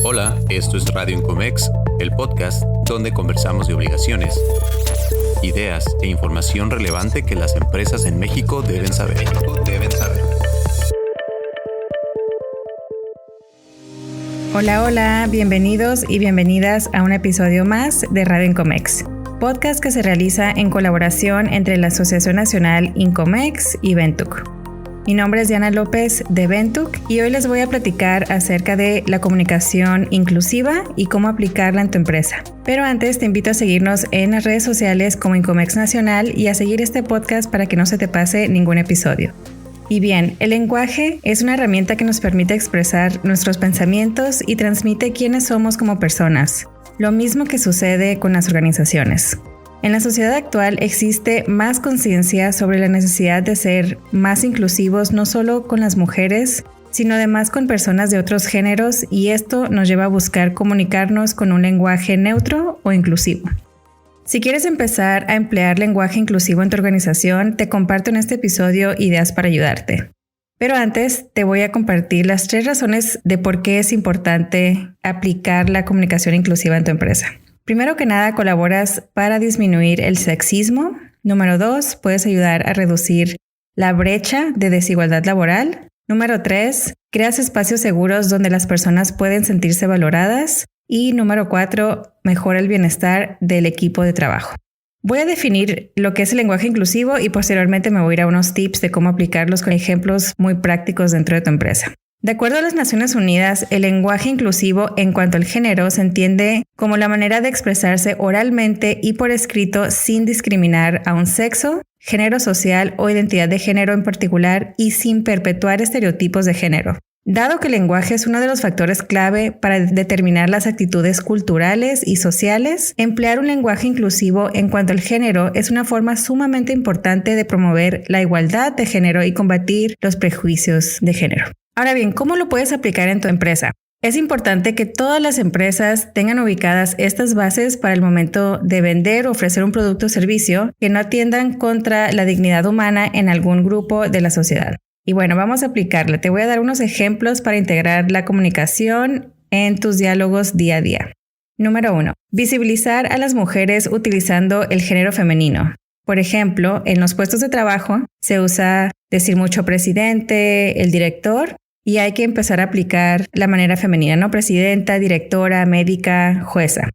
Hola, esto es Radio Incomex, el podcast donde conversamos de obligaciones, ideas e información relevante que las empresas en México deben saber. Hola, bienvenidos y bienvenidas a un episodio más de Radio Incomex, podcast que se realiza en colaboración entre la Asociación Nacional Incomex y Ventuc. Mi nombre es Diana López de Ventuc y hoy les voy a platicar acerca de la comunicación inclusiva y cómo aplicarla en tu empresa. Pero antes te invito a seguirnos en las redes sociales como Incomex Nacional y a seguir este podcast para que no se te pase ningún episodio. Y bien, el lenguaje es una herramienta que nos permite expresar nuestros pensamientos y transmite quiénes somos como personas. Lo mismo que sucede con las organizaciones. En la sociedad actual existe más conciencia sobre la necesidad de ser más inclusivos no solo con las mujeres, sino además con personas de otros géneros, y esto nos lleva a buscar comunicarnos con un lenguaje neutro o inclusivo. Si quieres empezar a emplear lenguaje inclusivo en tu organización, te comparto en este episodio ideas para ayudarte. Pero antes te voy a compartir las 3 razones de por qué es importante aplicar la comunicación inclusiva en tu empresa. Primero que nada, colaboras para disminuir el sexismo. Número 2, puedes ayudar a reducir la brecha de desigualdad laboral. Número 3, creas espacios seguros donde las personas pueden sentirse valoradas. Y número 4, mejora el bienestar del equipo de trabajo. Voy a definir lo que es el lenguaje inclusivo y posteriormente me voy a ir a unos tips de cómo aplicarlos con ejemplos muy prácticos dentro de tu empresa. De acuerdo a las Naciones Unidas, el lenguaje inclusivo en cuanto al género se entiende como la manera de expresarse oralmente y por escrito sin discriminar a un sexo, género social o identidad de género en particular y sin perpetuar estereotipos de género. Dado que el lenguaje es uno de los factores clave para determinar las actitudes culturales y sociales, emplear un lenguaje inclusivo en cuanto al género es una forma sumamente importante de promover la igualdad de género y combatir los prejuicios de género. Ahora bien, ¿cómo lo puedes aplicar en tu empresa? Es importante que todas las empresas tengan ubicadas estas bases para el momento de vender o ofrecer un producto o servicio que no atiendan contra la dignidad humana en algún grupo de la sociedad. Y bueno, vamos a aplicarla. Te voy a dar unos ejemplos para integrar la comunicación en tus diálogos día a día. Número 1. Visibilizar a las mujeres utilizando el género femenino. Por ejemplo, en los puestos de trabajo se usa decir mucho presidente, el director, y hay que empezar a aplicar la manera femenina, ¿no? Presidenta, directora, médica, jueza.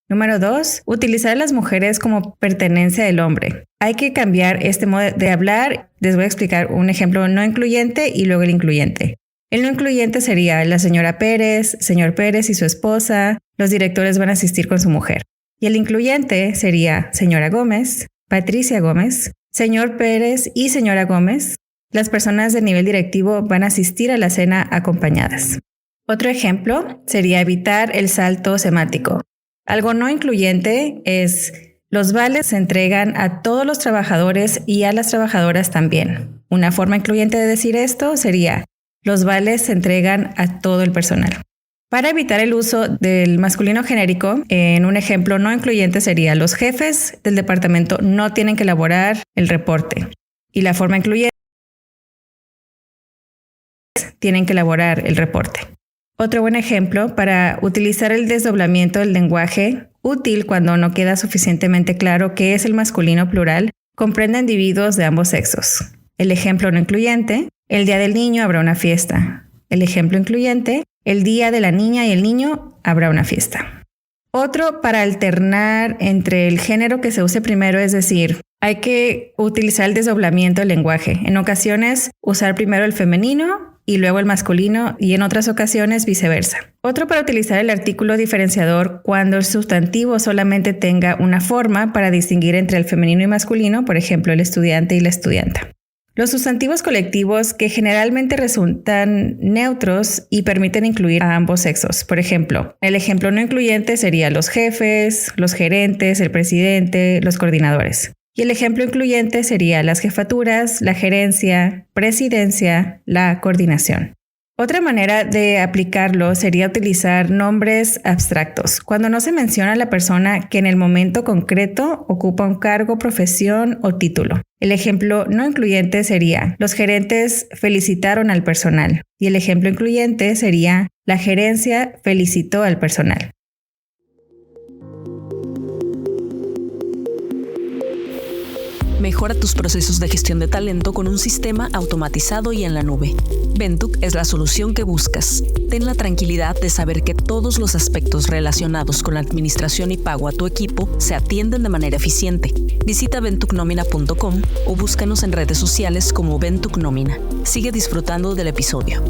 Número 2, utilizar a las mujeres como pertenencia del hombre. Hay que cambiar este modo de hablar. Les voy a explicar un ejemplo no incluyente y luego el incluyente. El no incluyente sería la señora Pérez, señor Pérez y su esposa. Los directores van a asistir con su mujer. Y el incluyente sería señora Gómez, Patricia Gómez, señor Pérez y señora Gómez. Las personas de nivel directivo van a asistir a la cena acompañadas. Otro ejemplo sería evitar el salto semántico. Algo no incluyente es los vales se entregan a todos los trabajadores y a las trabajadoras también. Una forma incluyente de decir esto sería los vales se entregan a todo el personal. Para evitar el uso del masculino genérico, en un ejemplo no incluyente sería los jefes del departamento no tienen que elaborar el reporte. Y la forma incluyente tienen que elaborar el reporte. Otro buen ejemplo para utilizar el desdoblamiento del lenguaje útil cuando no queda suficientemente claro qué es el masculino plural, comprende individuos de ambos sexos. El ejemplo no incluyente, el día del niño habrá una fiesta. El ejemplo incluyente, el día de la niña y el niño habrá una fiesta. Otro para alternar entre el género que se use primero, es decir, hay que utilizar el desdoblamiento del lenguaje. En ocasiones, usar primero el femenino y luego el masculino, y en otras ocasiones viceversa. Otro para utilizar el artículo diferenciador cuando el sustantivo solamente tenga una forma para distinguir entre el femenino y masculino, por ejemplo, el estudiante y la estudianta. Los sustantivos colectivos que generalmente resultan neutros y permiten incluir a ambos sexos. Por ejemplo, el ejemplo no incluyente sería los jefes, los gerentes, el presidente, los coordinadores. Y el ejemplo incluyente sería las jefaturas, la gerencia, presidencia, la coordinación. Otra manera de aplicarlo sería utilizar nombres abstractos, cuando no se menciona a la persona que en el momento concreto ocupa un cargo, profesión o título. El ejemplo no incluyente sería: los gerentes felicitaron al personal. Y el ejemplo incluyente sería: la gerencia felicitó al personal. Mejora tus procesos de gestión de talento con un sistema automatizado y en la nube. Ventuc es la solución que buscas. Ten la tranquilidad de saber que todos los aspectos relacionados con la administración y pago a tu equipo se atienden de manera eficiente. Visita ventucnomina.com o búscanos en redes sociales como Ventuc Nómina. Sigue disfrutando del episodio.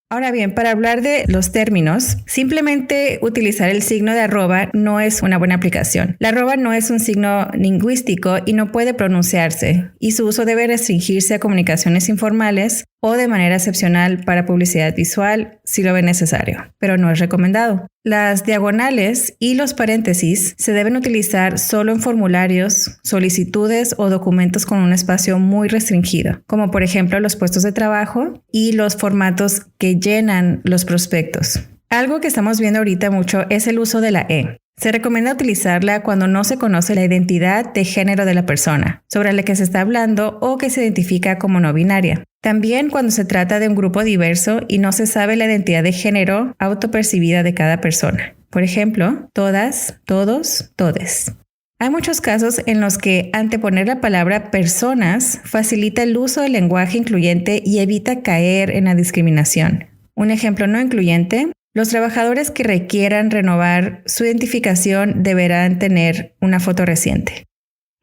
Ahora bien, para hablar de los términos, simplemente utilizar el signo de arroba no es una buena aplicación. La arroba no es un signo lingüístico y no puede pronunciarse, y su uso debe restringirse a comunicaciones informales o de manera excepcional para publicidad visual si lo ve necesario, pero no es recomendado. Las diagonales y los paréntesis se deben utilizar solo en formularios, solicitudes o documentos con un espacio muy restringido, como por ejemplo los puestos de trabajo y los formatos que llenan los prospectos. Algo que estamos viendo ahorita mucho es el uso de la E. Se recomienda utilizarla cuando no se conoce la identidad de género de la persona sobre la que se está hablando o que se identifica como no binaria. También cuando se trata de un grupo diverso y no se sabe la identidad de género autopercibida de cada persona. Por ejemplo, todas, todos, todes. Hay muchos casos en los que anteponer la palabra personas facilita el uso del lenguaje incluyente y evita caer en la discriminación. Un ejemplo no incluyente: los trabajadores que requieran renovar su identificación deberán tener una foto reciente.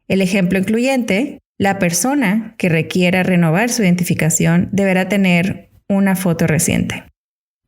El ejemplo incluyente: la persona que requiera renovar su identificación deberá tener una foto reciente.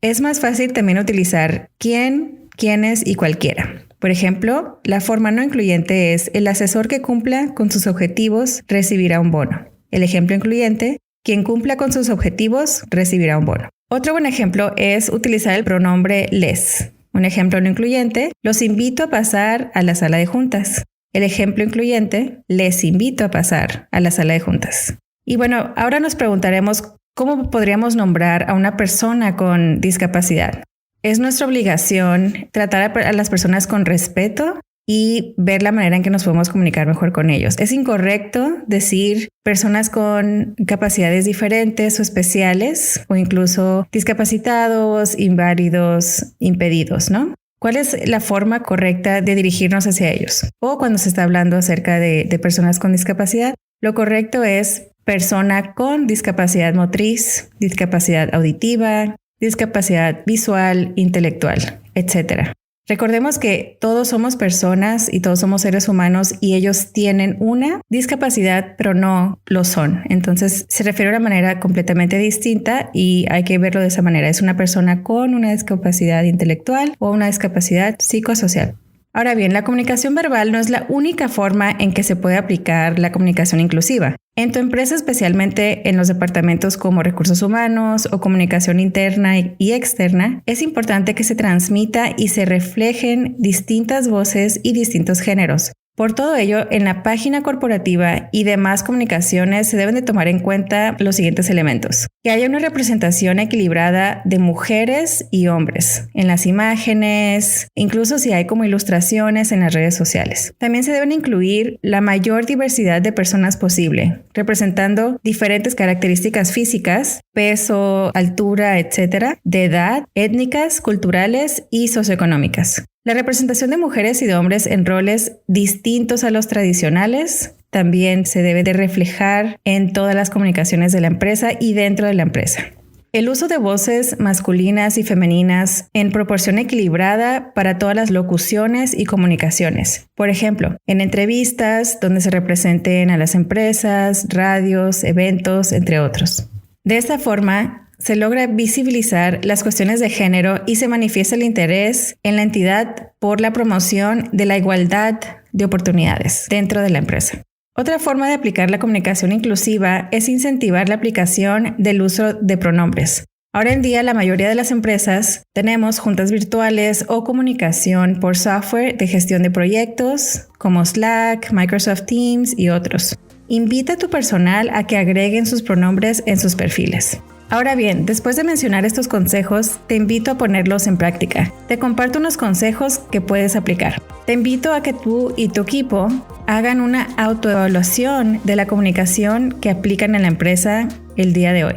Es más fácil también utilizar quién, quiénes y cualquiera. Por ejemplo, la forma no incluyente es: el asesor que cumpla con sus objetivos recibirá un bono. El ejemplo incluyente: quien cumpla con sus objetivos recibirá un bono. Otro buen ejemplo es utilizar el pronombre les. Un ejemplo no incluyente: los invito a pasar a la sala de juntas. El ejemplo incluyente: les invito a pasar a la sala de juntas. Y bueno, ahora nos preguntaremos cómo podríamos nombrar a una persona con discapacidad. Es nuestra obligación tratar a las personas con respeto y ver la manera en que nos podemos comunicar mejor con ellos. Es incorrecto decir personas con capacidades diferentes o especiales, o incluso discapacitados, inválidos, impedidos, ¿no? ¿Cuál es la forma correcta de dirigirnos hacia ellos? O cuando se está hablando acerca de personas con discapacidad, lo correcto es persona con discapacidad motriz, discapacidad auditiva, discapacidad visual, intelectual, etc. Recordemos que todos somos personas y todos somos seres humanos y ellos tienen una discapacidad, pero no lo son. Entonces se refiere a una manera completamente distinta y hay que verlo de esa manera. Es una persona con una discapacidad intelectual o una discapacidad psicosocial. Ahora bien, la comunicación verbal no es la única forma en que se puede aplicar la comunicación inclusiva. En tu empresa, especialmente en los departamentos como recursos humanos o comunicación interna y externa, es importante que se transmita y se reflejen distintas voces y distintos géneros. Por todo ello, en la página corporativa y demás comunicaciones se deben de tomar en cuenta los siguientes elementos: que haya una representación equilibrada de mujeres y hombres en las imágenes, incluso si hay como ilustraciones en las redes sociales. También se deben incluir la mayor diversidad de personas posible, representando diferentes características físicas, peso, altura, etc., de edad, étnicas, culturales y socioeconómicas. La representación de mujeres y de hombres en roles distintos a los tradicionales también se debe de reflejar en todas las comunicaciones de la empresa y dentro de la empresa. El uso de voces masculinas y femeninas en proporción equilibrada para todas las locuciones y comunicaciones. Por ejemplo, en entrevistas donde se representen a las empresas, radios, eventos, entre otros. De esta forma, se logra visibilizar las cuestiones de género y se manifiesta el interés en la entidad por la promoción de la igualdad de oportunidades dentro de la empresa. Otra forma de aplicar la comunicación inclusiva es incentivar la aplicación del uso de pronombres. Ahora en día, la mayoría de las empresas tenemos juntas virtuales o comunicación por software de gestión de proyectos como Slack, Microsoft Teams y otros. Invita a tu personal a que agreguen sus pronombres en sus perfiles. Ahora bien, después de mencionar estos consejos, te invito a ponerlos en práctica. Te comparto unos consejos que puedes aplicar. Te invito a que tú y tu equipo hagan una autoevaluación de la comunicación que aplican en la empresa el día de hoy.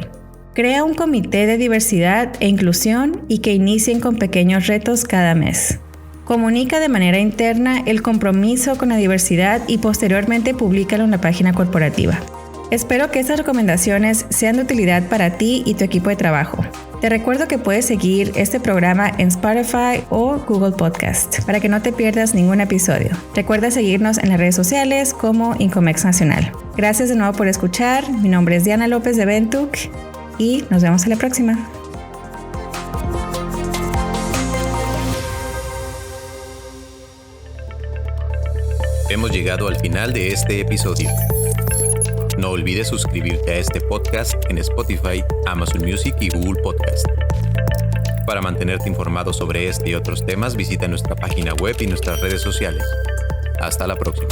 Crea un comité de diversidad e inclusión y que inicien con pequeños retos cada mes. Comunica de manera interna el compromiso con la diversidad y posteriormente públicalo en la página corporativa. Espero que estas recomendaciones sean de utilidad para ti y tu equipo de trabajo. Te recuerdo que puedes seguir este programa en Spotify o Google Podcast para que no te pierdas ningún episodio. Recuerda seguirnos en las redes sociales como Incomex Nacional. Gracias de nuevo por escuchar. Mi nombre es Diana López de Ventuc y nos vemos en la próxima. Hemos llegado al final de este episodio. No olvides suscribirte a este podcast en Spotify, Amazon Music y Google Podcast. Para mantenerte informado sobre este y otros temas, visita nuestra página web y nuestras redes sociales. Hasta la próxima.